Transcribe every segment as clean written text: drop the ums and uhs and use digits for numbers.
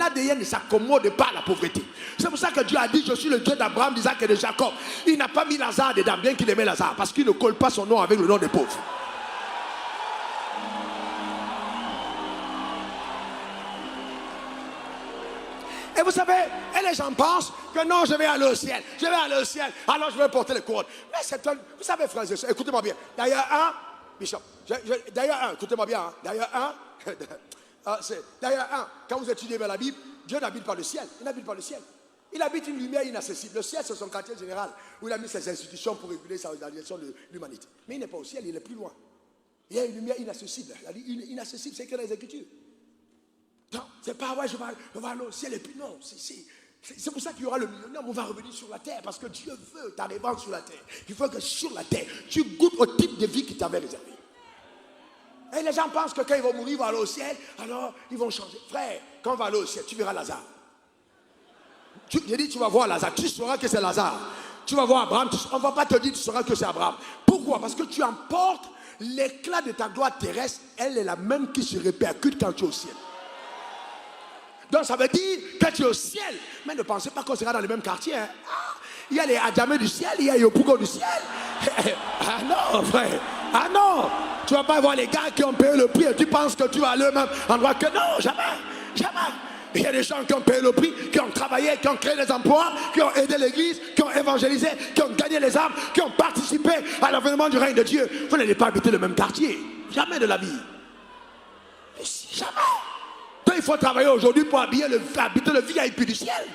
ADN ne s'accommode pas à la pauvreté. C'est pour ça que Dieu a dit, je suis le Dieu d'Abraham, d'Isaac et de Jacob. Il n'a pas mis Lazare dedans, bien qu'il aimait Lazare, parce qu'il ne colle pas son nom avec le nom des pauvres. Et vous savez, et les gens pensent que non, je vais aller au ciel. Je vais aller au ciel, alors je vais porter les couronnes. Mais c'est un... Vous savez, frères et sœurs, écoutez-moi bien. D'ailleurs, Bishop, d'ailleurs, écoutez-moi bien. D'ailleurs, quand vous étudiez bien la Bible, Dieu n'habite pas le ciel. Il n'habite pas le ciel. Il habite une lumière inaccessible. Le ciel, c'est son quartier général, où il a mis ses institutions pour réguler la direction de l'humanité. Mais il n'est pas au ciel, il est plus loin. Il y a une lumière inaccessible. Inaccessible, c'est écrit dans les Écritures. Non, c'est pas ouais, je vais aller au ciel et puis non, c'est pour ça qu'il y aura le millionnaire, on va revenir sur la terre, parce que Dieu veut t'arriver sur la terre. Il faut que sur la terre, tu goûtes au type de vie qu'il t'avait réservé. Et les gens pensent que quand ils vont mourir, ils vont aller au ciel, alors ils vont changer. Frère, quand on va aller au ciel, tu verras Lazare. J'ai dit, tu vas voir Lazare, tu sauras que c'est Lazare. Tu vas voir Abraham, on ne va pas te dire, tu sauras que c'est Abraham. Pourquoi? Parce que tu emportes l'éclat de ta gloire terrestre, elle est la même qui se répercute quand tu es au ciel. Donc ça veut dire que tu es au ciel. Mais ne pensez pas qu'on sera dans le même quartier. Hein. Il y a les Adjamé du ciel, il y a les Yopougo du ciel. Ah non, frère. Ah non. Tu ne vas pas voir les gars qui ont payé le prix et tu penses que tu vas aller au même endroit que non, jamais. Jamais. Il y a des gens qui ont payé le prix, qui ont travaillé, qui ont créé des emplois, qui ont aidé l'église, qui ont évangélisé, qui ont gagné les âmes, qui ont participé à l'avènement du règne de Dieu. Vous n'allez pas habiter le même quartier. Jamais de la vie. Jamais. Il faut travailler aujourd'hui pour habiter le VIP du ciel.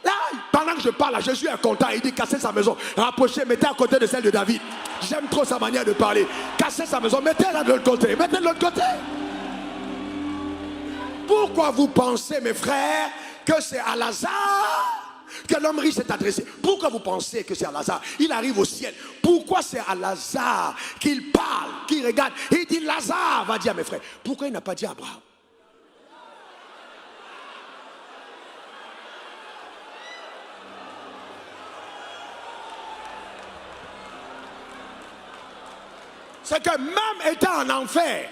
Là, pendant que je parle, là, Jésus est content. Il dit cassez sa maison, rapprochez, mettez à côté de celle de David. J'aime trop sa manière de parler. Cassez sa maison, mettez-la de l'autre côté. Mettez de l'autre côté. Pourquoi vous pensez, mes frères, que c'est à Lazare que l'homme riche s'est adressé? Pourquoi vous pensez que c'est à Lazare? Il arrive au ciel. Pourquoi c'est à Lazare qu'il parle, qu'il regarde? Il dit Lazare va dire à mes frères. Pourquoi il n'a pas dit à Abraham? C'est que même étant en enfer,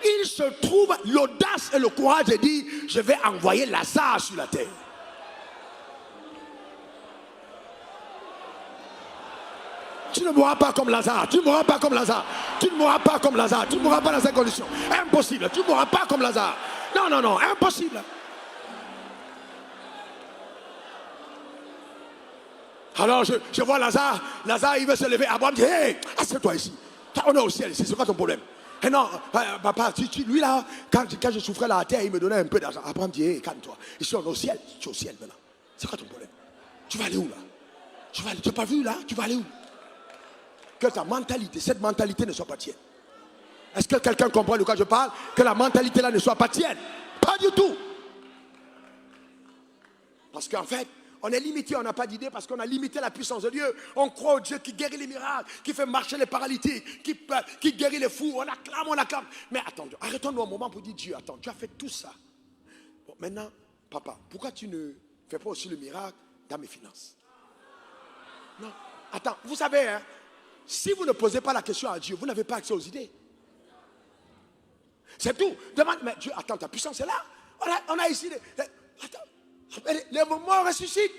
il se trouve l'audace et le courage de dire, je vais envoyer Lazare sur la terre. Tu ne mourras pas comme Lazare, tu ne mourras pas comme Lazare, tu ne mourras pas comme Lazare, tu ne mourras pas dans ces conditions. Impossible, tu ne mourras pas comme Lazare. Non, non, non, impossible. Alors je vois Lazare, il veut se lever. Abraham dit, hey, assieds-toi ici. On est au ciel ici, c'est quoi ton problème? Et non, papa, lui là, quand je souffrais là à terre, il me donnait un peu d'argent. Abraham dit, hey, calme-toi. Ici on est au ciel, tu es au ciel maintenant. C'est quoi ton problème? Tu vas aller où là? Tu n'as pas vu là? Tu vas aller où? Que ta mentalité, cette mentalité ne soit pas tienne. Est-ce que quelqu'un comprend de quoi je parle? Que la mentalité là ne soit pas tienne. Pas du tout. Parce qu'en fait, on est limité, on n'a pas d'idée parce qu'on a limité la puissance de Dieu. On croit au Dieu qui guérit les miracles, qui fait marcher les paralytiques, qui guérit les fous. On acclame. Mais attends, arrêtons-nous un moment pour dire Dieu, attends, tu as fait tout ça. Bon, maintenant, papa, pourquoi tu ne fais pas aussi le miracle dans mes finances? Non, attends, vous savez, hein, si vous ne posez pas la question à Dieu, vous n'avez pas accès aux idées. C'est tout. Demande, mais Dieu, attends, ta puissance est là. On a ici, attends. Les morts ressuscitent,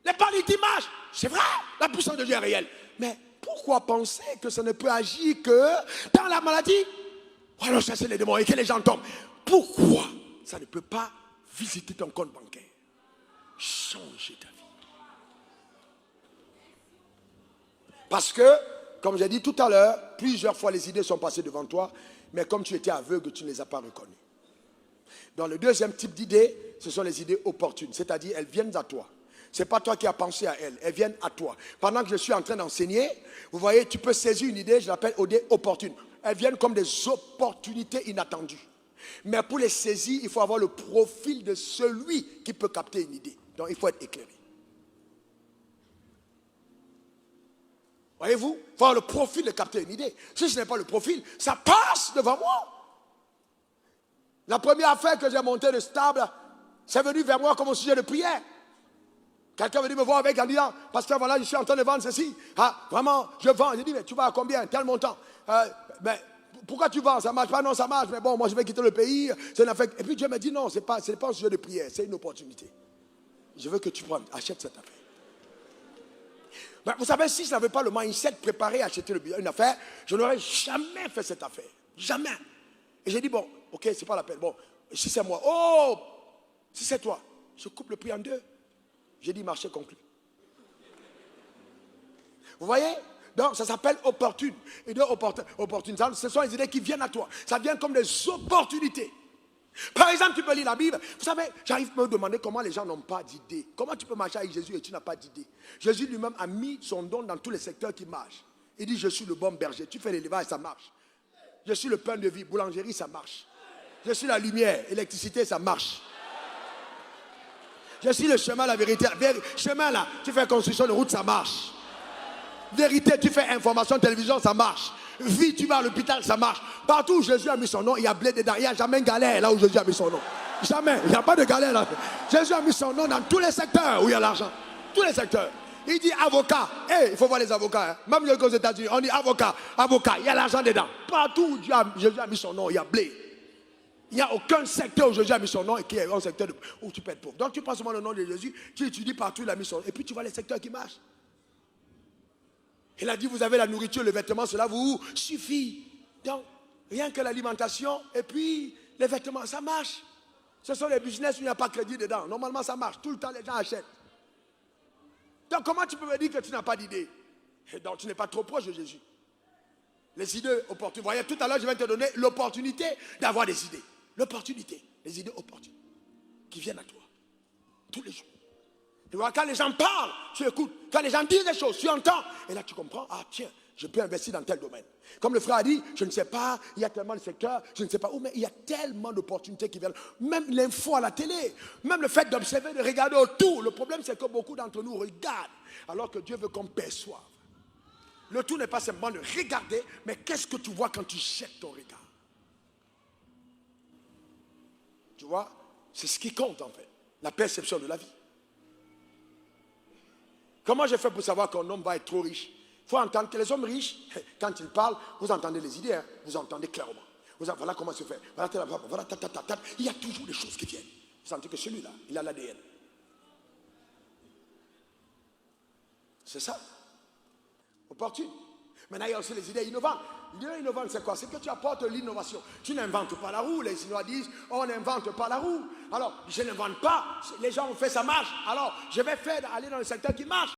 les paralytiques marchent. C'est vrai, la puissance de Dieu est réelle. Mais pourquoi penser que ça ne peut agir que dans la maladie? Alors chasser les démons et que les gens tombent. Pourquoi ça ne peut pas visiter ton compte bancaire? Changer ta vie. Parce que, comme j'ai dit tout à l'heure, plusieurs fois les idées sont passées devant toi, mais comme tu étais aveugle, tu ne les as pas reconnues. Dans le deuxième type d'idées, ce sont les idées opportunes, c'est-à-dire elles viennent à toi. Ce n'est pas toi qui as pensé à elles viennent à toi. Pendant que je suis en train d'enseigner, vous voyez, tu peux saisir une idée, je l'appelle idée opportune. Elles viennent comme des opportunités inattendues. Mais pour les saisir, il faut avoir le profil de celui qui peut capter une idée. Donc il faut être éclairé. Voyez-vous, il faut avoir le profil de capter une idée. Si ce n'est pas le profil, ça passe devant moi. La première affaire que j'ai montée de stable, c'est venu vers moi comme un sujet de prière. Quelqu'un est venu me voir avec en disant, pasteur, voilà, je suis en train de vendre ceci. Ah, vraiment, je vends. J'ai dit, mais tu vas à combien? Tel montant. Mais pourquoi tu vends? Ça ne marche pas? Non, ça marche, mais bon, moi je vais quitter le pays. C'est une affaire. Et puis Dieu me dit, non, ce n'est pas un sujet de prière, c'est une opportunité. Je veux que tu prennes, achète cette affaire. Mais vous savez, si je n'avais pas le mindset préparé à acheter une affaire, je n'aurais jamais fait cette affaire. Jamais. Et j'ai dit, bon, ok, c'est pas la peine. Bon, si c'est moi, oh, si c'est toi, je coupe le prix en deux. J'ai dit, marché conclu. Vous voyez? Donc, ça s'appelle opportune. Et de opportune, ce sont les idées qui viennent à toi. Ça vient comme des opportunités. Par exemple, tu peux lire la Bible. Vous savez, j'arrive à me demander comment les gens n'ont pas d'idées. Comment tu peux marcher avec Jésus et tu n'as pas d'idée? Jésus lui-même a mis son don dans tous les secteurs qui marchent. Il dit, je suis le bon berger. Tu fais l'élevage, ça marche. Je suis le pain de vie, boulangerie, ça marche. Je suis la lumière, électricité, ça marche. Je suis le chemin, la vérité. Chemin là, tu fais construction de route, ça marche. Vérité, tu fais information, télévision, ça marche. Vie, tu vas à l'hôpital, ça marche. Partout où Jésus a mis son nom, il y a blé dedans. Il n'y a jamais une galère là où Jésus a mis son nom. Jamais. Il n'y a pas de galère là. Jésus a mis son nom dans tous les secteurs où il y a l'argent. Tous les secteurs. Il dit avocat. Il faut voir les avocats. Hein. Même aux États-Unis, on dit avocat. Avocat. Il y a l'argent dedans. Partout où Jésus a mis son nom, il y a blé. Il n'y a aucun secteur où Jésus a mis son nom et qui est un secteur où tu peux être pauvre. Donc tu prends seulement le nom de Jésus, tu étudies partout, il a mis son nom. Et puis tu vois les secteurs qui marchent. Il a dit, vous avez la nourriture, le vêtement, cela vous suffit. Donc, rien que l'alimentation et puis les vêtements, ça marche. Ce sont les business où il n'y a pas de crédit dedans. Normalement, ça marche. Tout le temps, les gens achètent. Donc, comment tu peux me dire que tu n'as pas d'idée? Et donc, tu n'es pas trop proche de Jésus. Les idées opportunes. Vous voyez, tout à l'heure, je vais te donner l'opportunité d'avoir des idées. L'opportunité. Les idées opportunes qui viennent à toi. Tous les jours. Tu vois, quand les gens parlent, tu écoutes. Quand les gens disent des choses, tu entends. Et là, tu comprends, ah tiens, je peux investir dans tel domaine. Comme le frère a dit, je ne sais pas, il y a tellement de secteurs, je ne sais pas où, mais il y a tellement d'opportunités qui viennent. Même l'info à la télé, même le fait d'observer, de regarder autour. Le problème, c'est que beaucoup d'entre nous regardent, alors que Dieu veut qu'on perçoive. Le tout n'est pas simplement de regarder, mais qu'est-ce que tu vois quand tu jettes ton regard? Tu vois, c'est ce qui compte en fait, la perception de la vie. Comment j'ai fait pour savoir qu'un homme va être trop riche? Il faut entendre que les hommes riches, quand ils parlent, vous entendez les idées, hein? Vous entendez clairement. Voilà comment se fait. Voilà, il y a toujours des choses qui viennent. Vous sentez que celui-là, il a l'ADN. C'est ça. Opportune. Maintenant, il y a aussi les idées innovantes. L'idée innovante, c'est quoi? C'est que tu apportes l'innovation. Tu n'inventes pas la roue. Les Chinois disent, on n'invente pas la roue. Alors, je n'invente pas. Les gens ont fait, ça marche. Alors, je vais aller dans le secteur qui marche.